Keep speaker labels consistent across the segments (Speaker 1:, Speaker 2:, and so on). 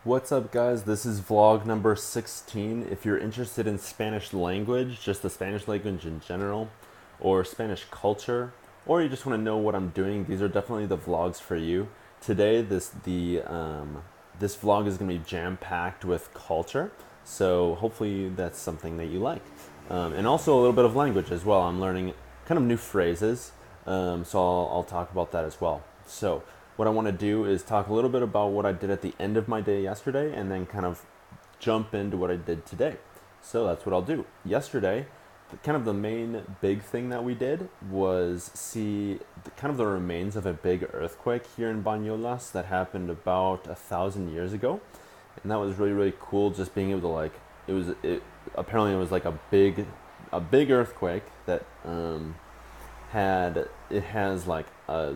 Speaker 1: What's up, guys? This is vlog number 16. If you're interested in Spanish language, just the Spanish language in general, or Spanish culture, or you just want to know what I'm doing, these are definitely the vlogs for you. Today, this vlog is going to be jam-packed with culture, so hopefully that's something that you like. And also a little bit of language as well. I'm learning kind of new phrases, so I'll talk about that as well. So what I want to do is talk a little bit about what I did at the end of my day yesterday and then kind of jump into what I did today. So that's what I'll do. Yesterday, kind of the main big thing that we did was see kind of the remains of a big earthquake here in Banyolas that happened about 1,000 years ago. And that was really, really cool, just being able to apparently it was like a big earthquake that has like a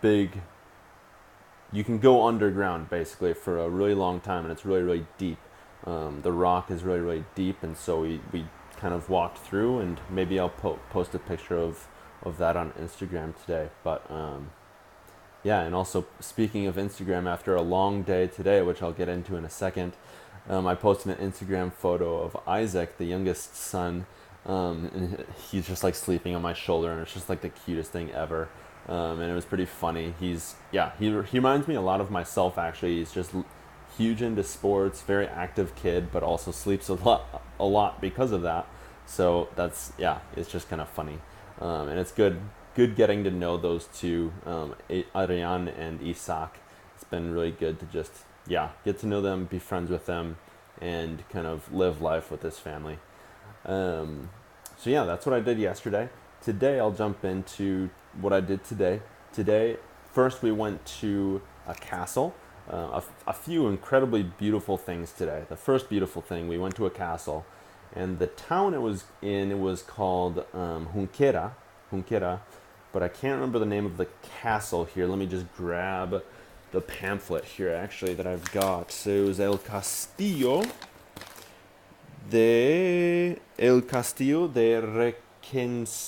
Speaker 1: big, you can go underground basically for a really long time, and it's really, really deep. The rock is really, really deep, and so we kind of walked through, and maybe I'll post a picture of that on Instagram today. But yeah, and also speaking of Instagram, after a long day today, which I'll get into in a second, I posted an Instagram photo of Isaac, the youngest son, and he's just like sleeping on my shoulder, and it's just like the cutest thing ever. And it was pretty funny. He reminds me a lot of myself, actually. He's just huge into sports, very active kid, but also sleeps a lot because of that. So it's just kind of funny, and it's good getting to know those two, Ariane and Isaac. It's been really good to just get to know them, be friends with them, and kind of live life with this family. So yeah, that's what I did yesterday. Today I'll jump into what I did today. Today, first we went to a castle. A few incredibly beautiful things today. The first beautiful thing, we went to a castle, and the town it was in, it was called Junquera, but I can't remember the name of the castle here. Let me just grab the pamphlet here, actually, that I've got. So it was El Castillo de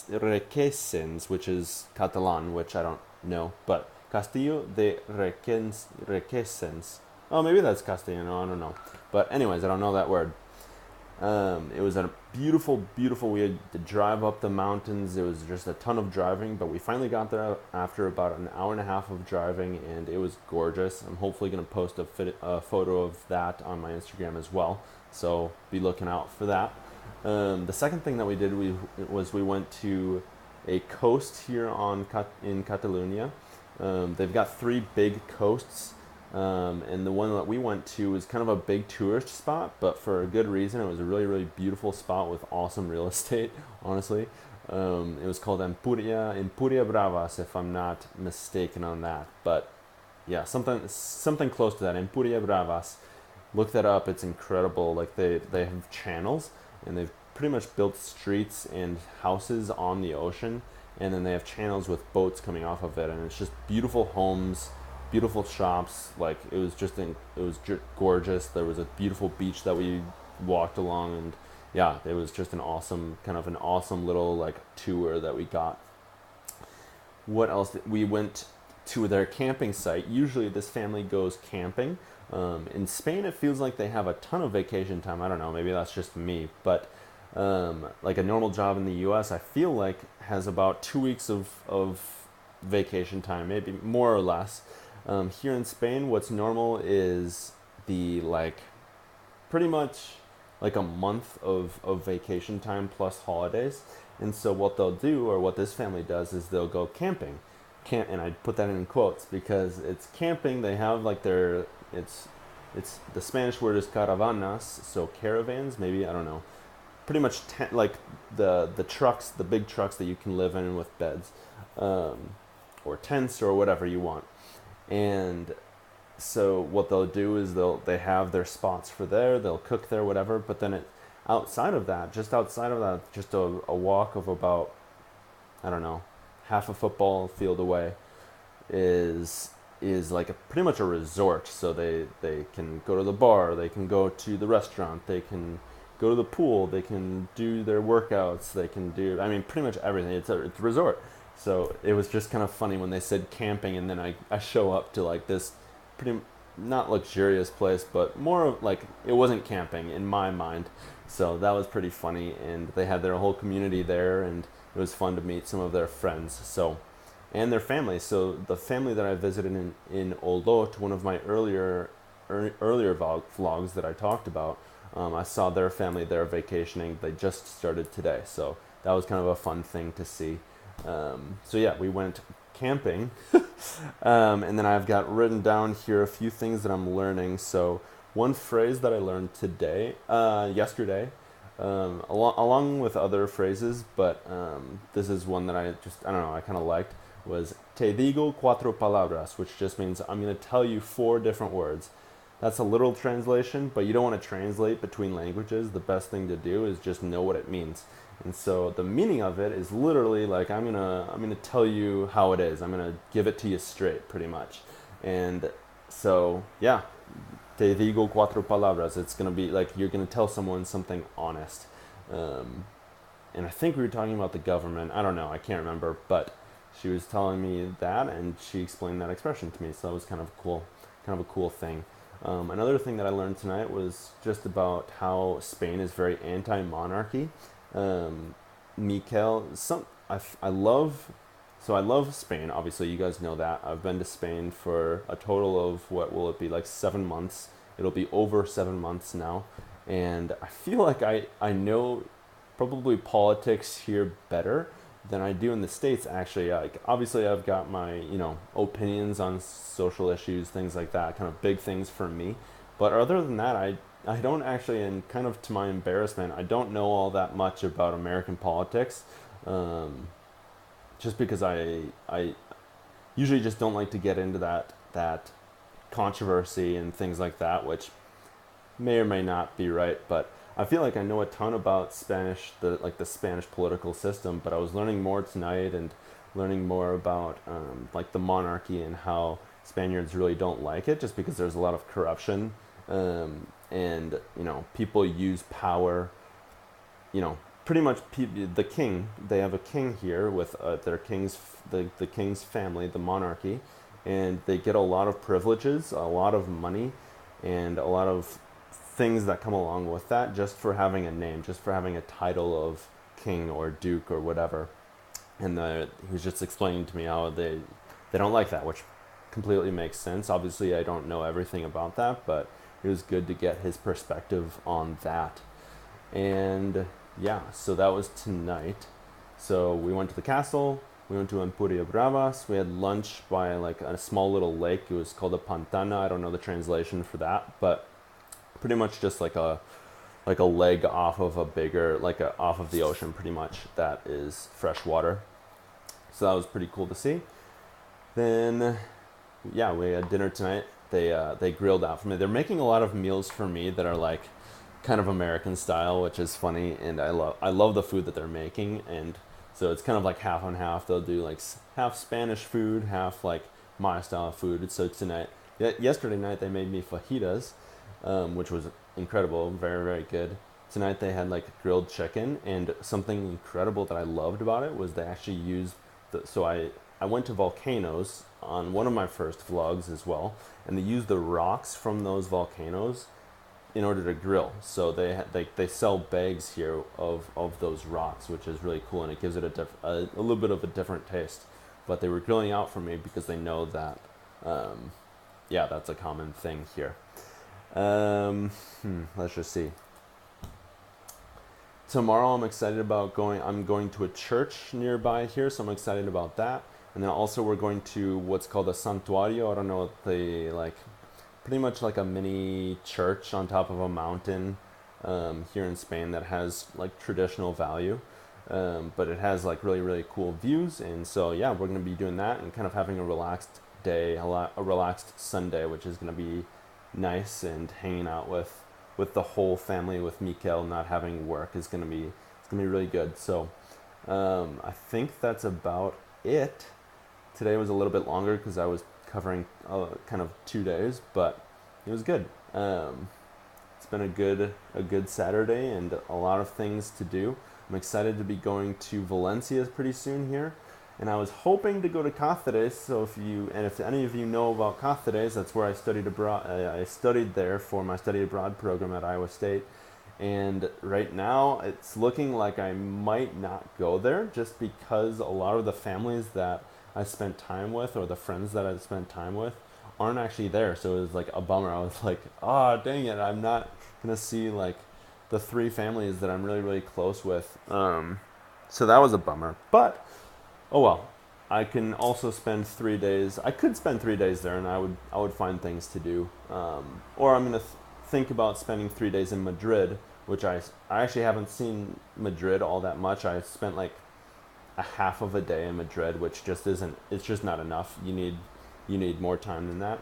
Speaker 1: Requesens, which is Catalan, which I don't know, but Castillo de Requesens. Oh, maybe that's Castellano, I don't know. But anyways, I don't know that word. It was a beautiful, we had to drive up the mountains. It was just a ton of driving, but we finally got there after about an hour and a half of driving, and it was gorgeous. I'm hopefully going to post a photo of that on my Instagram as well, so be looking out for that. The second thing that we did was we went to a coast here in Catalonia. They've got 3 big coasts. And the one that we went to was kind of a big tourist spot, but for a good reason. It was a really, really beautiful spot with awesome real estate, honestly. It was called Empuriabrava, if I'm not mistaken on that. But yeah, something close to that, Empuriabravas. Look that up, it's incredible. Like they have channels, and they've pretty much built streets and houses on the ocean, and then they have channels with boats coming off of it, and it's just beautiful homes, beautiful shops. Like it was gorgeous. There was a beautiful beach that we walked along, and yeah, it was just an awesome little like tour that we got. What else? We went to their camping site. Usually this family goes camping. In Spain, it feels like they have a ton of vacation time. I don't know, maybe that's just me, but like a normal job in the US, I feel like has about 2 weeks of vacation time, maybe more or less. Here in Spain, what's normal is pretty much like a month of vacation time plus holidays. And so what they'll do, or what this family does, is they'll go camping. And I put that in quotes because it's camping. They have like it's the Spanish word is caravanas, so caravans, maybe, I don't know. Pretty much like the trucks, the big trucks that you can live in with beds, or tents or whatever you want. And so what they'll do is they have their spots for there, they'll cook there, whatever, but then outside of that, just a walk of about, I don't know, half a football field away is like pretty much a resort. So they can go to the bar, they can go to the restaurant, they can go to the pool, they can do their workouts, they can do, I mean, pretty much everything. It's a resort. So it was just kind of funny when they said camping, and then I show up to like this pretty not luxurious place, but more of like it wasn't camping in my mind. So that was pretty funny, and they had their whole community there, and it was fun to meet some of their friends. So, and their family. So the family that I visited in Olot, one of my earlier vlogs that I talked about, I saw their family there vacationing. They just started today, so that was kind of a fun thing to see. So yeah, we went camping, and then I've got written down here a few things that I'm learning. So one phrase that I learned yesterday, along with other phrases, but this is one that I don't know, I kind of liked, was te digo cuatro palabras, which just means I'm going to tell you 4 different words. That's a literal translation, but you don't want to translate between languages. The best thing to do is just know what it means. And so the meaning of it is literally like I'm gonna tell you how it is. I'm gonna give it to you straight, pretty much. And so yeah, te digo cuatro palabras. It's gonna be like you're gonna tell someone something honest. And I think we were talking about the government. I don't know. I can't remember, but she was telling me that, and she explained that expression to me. So that was kind of a cool thing. Another thing that I learned tonight was just about how Spain is very anti-monarchy. Mikel, I love, so I love Spain. Obviously, you guys know that. I've been to Spain for a total of, what will it be, like 7 months. It'll be over 7 months now. And I feel like I know probably politics here better than I do in the States, actually. Like, obviously, I've got my, opinions on social issues, things like that, kind of big things for me. But other than that, I don't actually, and kind of to my embarrassment, I don't know all that much about American politics, just because I usually just don't like to get into that controversy and things like that, which may or may not be right, but I feel like I know a ton about Spanish, the Spanish political system. But I was learning more tonight and learning more about like the monarchy and how Spaniards really don't like it, just because there's a lot of corruption, and people use power. Pretty much the king. They have a king here with the king's family, the monarchy, and they get a lot of privileges, a lot of money, and a lot of things that come along with that, just for having a name, just for having a title of king or duke or whatever. And he was just explaining to me how they don't like that, which completely makes sense. Obviously, I don't know everything about that, but it was good to get his perspective on that. And yeah, so that was tonight. So we went to the castle. We went to Empuriabrava. We had lunch by like a small little lake. It was called a pantana. I don't know the translation for that, but pretty much just like a leg off of off of the ocean, pretty much, that is fresh water. So that was pretty cool to see. Then yeah, we had dinner tonight. They grilled out for me. They're making a lot of meals for me that are like kind of American style, which is funny, and I love the food that they're making. And so it's kind of like half on half. They'll do like half Spanish food, half like my style of food. So tonight, yesterday night, they made me fajitas, which was incredible, very, very good. Tonight they had like grilled chicken, and something incredible that I loved about it was they actually used I went to volcanoes on one of my first vlogs as well, and they used the rocks from those volcanoes in order to grill. So they sell bags here of those rocks, which is really cool, and it gives it a little bit of a different taste. But they were grilling out for me because they know that, that's a common thing here. Let's just see. Tomorrow I'm excited about I'm going to a church nearby here, so I'm excited about that. And then also we're going to what's called a santuario. I don't know what they like, pretty much like a mini church on top of a mountain, here in Spain, that has like traditional value. But it has like really, really cool views. And so yeah, we're going to be doing that and kind of having a relaxed day, a relaxed Sunday, which is going to be nice, and hanging out with the whole family, with Mikel not having work, is going to be really good. So I think that's about it. Today was a little bit longer because I was covering kind of 2 days, but it was good. It's been a good Saturday and a lot of things to do. I'm excited to be going to Valencia pretty soon here, And I was hoping to go to Cáceres. So if any of you know about Cáceres, that's where I studied abroad. I studied there for my study abroad program at Iowa State. And right now, it's looking like I might not go there just because a lot of the families that I spent time with, or the friends that I spent time with, aren't actually there. So it was like a bummer. I was like, oh, dang it, I'm not gonna see like the three families that I'm really, really close with. So that was a bummer. But oh well. I can also spend 3 days. I could spend 3 days there, and I would find things to do. Or I'm gonna think about spending 3 days in Madrid, which I actually haven't seen Madrid all that much. I spent like a half of a day in Madrid, which just isn't. It's just not enough. You need more time than that.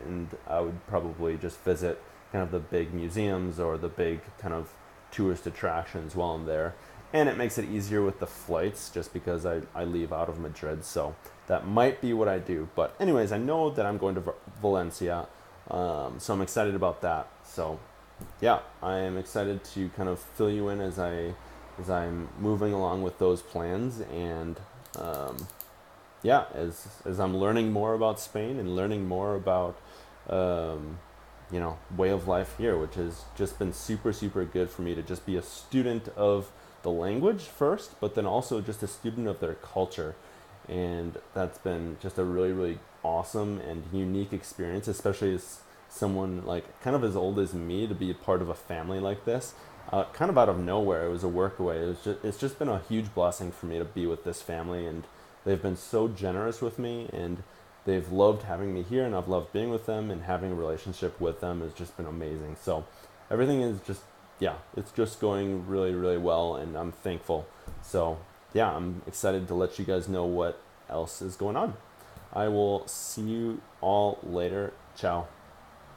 Speaker 1: And I would probably just visit kind of the big museums or the big kind of tourist attractions while I'm there. And it makes it easier with the flights just because I leave out of Madrid. So that might be what I do. But anyways, I know that I'm going to Valencia. So I'm excited about that. So yeah, I am excited to kind of fill you in as I'm moving along with those plans. And yeah, as I'm learning more about Spain and learning more about way of life here, which has just been super, super good for me to just be a student of the language first, but then also just a student of their culture. And that's been just a really, really awesome and unique experience, especially as someone like kind of as old as me, to be a part of a family like this. Kind of out of nowhere, it was a workaway. It's just been a huge blessing for me to be with this family, and they've been so generous with me, and they've loved having me here, and I've loved being with them, and having a relationship with them has just been amazing. So everything is just, yeah, it's just going really, really well, and I'm thankful. So yeah, I'm excited to let you guys know what else is going on. I will see you all later. Ciao.